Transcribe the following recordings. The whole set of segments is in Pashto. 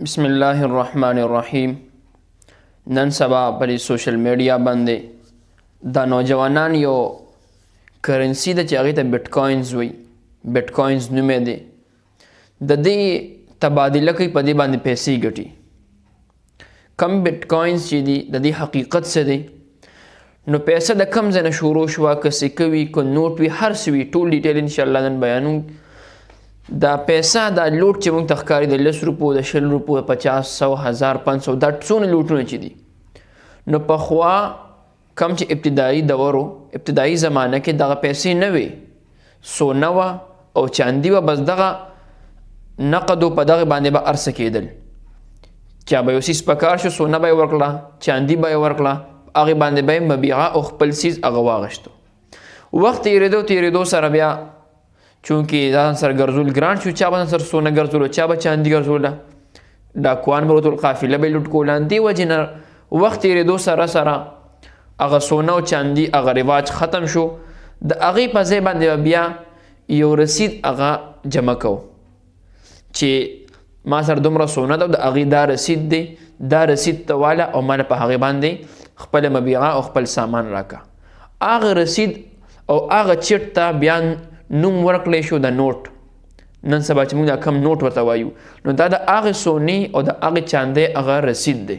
بسم الله الرحمن الرحیم. نن سبا په سوشل میډیا باندې د نوجوانان یو کرنسی د چې هغې ته بیټ کوینز وایي، بیټ کوینز نوم یې دی. د دې تبادله کوي، په دې باندې پیسې ګټي. کم بیټ کوینز چې دي د دې حقیقت څه دی؟ نو پیسه د کم ځای نه شروع شوه، که سکه وي که نوټ وي، هر څه وي، ټول ډیټیل انشاءالله نن بیانوم. دا پیسه دا لوټ چې موږ ته ښکاري د 10 روپو، د 20 روپو، 50، 100، 1000، 500، دا څونه لوټونه چې دي. نو پخوا کم چې ابتدایي دور و، ابتدایي زمانه کې دغه پیسې نه وې، سونه وه او چاندي وه، بس دغه نقد په دغه باندې به ارسه کېدل. چا به یو څیز پکار شو، سونه به یې ورکړه، چاندي به یې ورکړه، هغې باندې به یې مبیعه او خپل څیز هغه واغشتو. وخت تېرېدو سره بیا چونکې دا سره ګرځول ګران شو، چا به سره سونه ګرځولو، چا به چاندي ګرځوله، ډاکوان به ورته قافله به یې لوټ کوله. دې وجې نه وخت تېرېدو سره هغه سونه او چاندي هغه رواج ختم شو. د هغې په ځای باندې بیا یو رسید هغه جمع کو چې ما سره دومره سونه ده، د هغې دا رسید دی، دا رسید ته واله او ما په هغې باندې خپله مبیعه او خپل سامان راکه. هغه رسید او هغه چټ ته بیا نوم ورکړی شو د نوټ. نن سبا چې موږ دا کم نوټ ورته وایو، نو دا د هغې سونې او د هغې چاندۍ هغه رسید دی.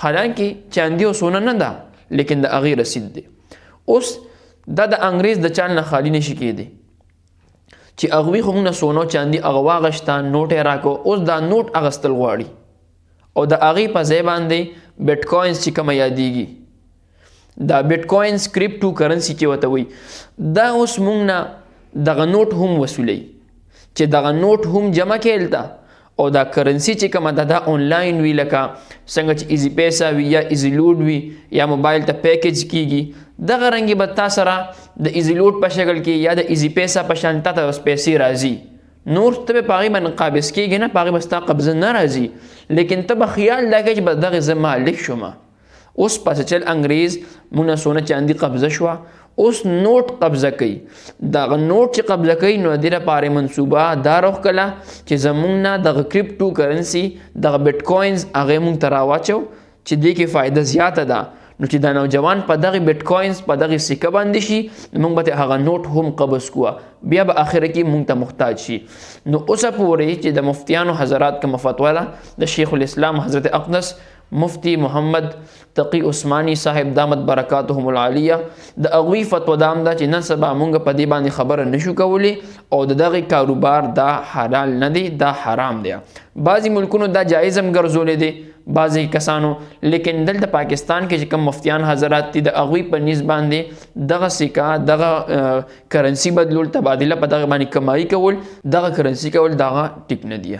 حالانکې چاندي او سونه نه ده، لیکن د هغې رسید دی. اوس دا د انګریز د چال نه خالی نشي کېدی چې هغوی خو موږ نه سونه او چاندي هغه واغشته، نوټ یې راکړو، اوس دا نوټ اخیستل غواړي او د هغې په ځای باندې بیټ کوینز چې کومه یادیږي، دا بیټ کوینز کرپټو کرنسي چې ورته وایي، دا اوس موږ نه دغه نوټ هم وصولوي چې دغه نوټ هم جمع کېل ته، او دا کرنسي چې کومه ده دا آنلاین وي، لکه څنګه چې ایزي پیسه وي یا ایزي لوډ وي یا موبایل ته پیکیج کیږي، دغه رنګې به تا سره د ایزي لوډ په شکل کې یا د ایزي پیسه په شان تا ته بس پیسې راځي. نور ته به په هغې باندې قابض کېږي نه، په هغې به ستا قبضه نه راځي، لیکن ته به خیال دا کوې چې بس دغې زه مالک شومه. اوس پس چل انګریز موږ نه سونه چاندي قبضه شوه، اوس نوټ قبضه کوي. دغه نوټ چې قبضه کوي نو د دې لپاره منصوبه دا راوښکله چې زموږ نه دغه کرپټو کرنسي، دغه بیټ کوینز هغې موږ ته راواچو چې دې کې فایده زیاته ده. نو چې دا نوجوان په دغې بیټ کوینز په دغې سکه باندې شي، موږ به هغه نوټ هم قبض کوه، بیا به آخره کې موږ ته محتاج شي. نو اوسه پورې چې د مفتیانو حضرات کومه فتوا ده، د شیخ الاسلام حضرت اقدس مفتی محمد تقی عثمانی صاحب دامت برکاتهم العالیه، د هغوی فتوا دا هم ده چې نن سبا موږ په دې باندې خبره نشو کولی او د دغې کاروبار دا حلال نه دی، دا حرام دی. بعضې ملکونو دا جایز هم ګرځولی دی بعضې کسانو، لیکن دلته پاکستان کې چې کوم مفتیان حضرات دي د هغوی په نیز باندې دغه سکه، دغه کرنسي بدلول، تبادله په دغه باندې کمایي کول، دغه کرنسي کول دغه ټیک نه دی.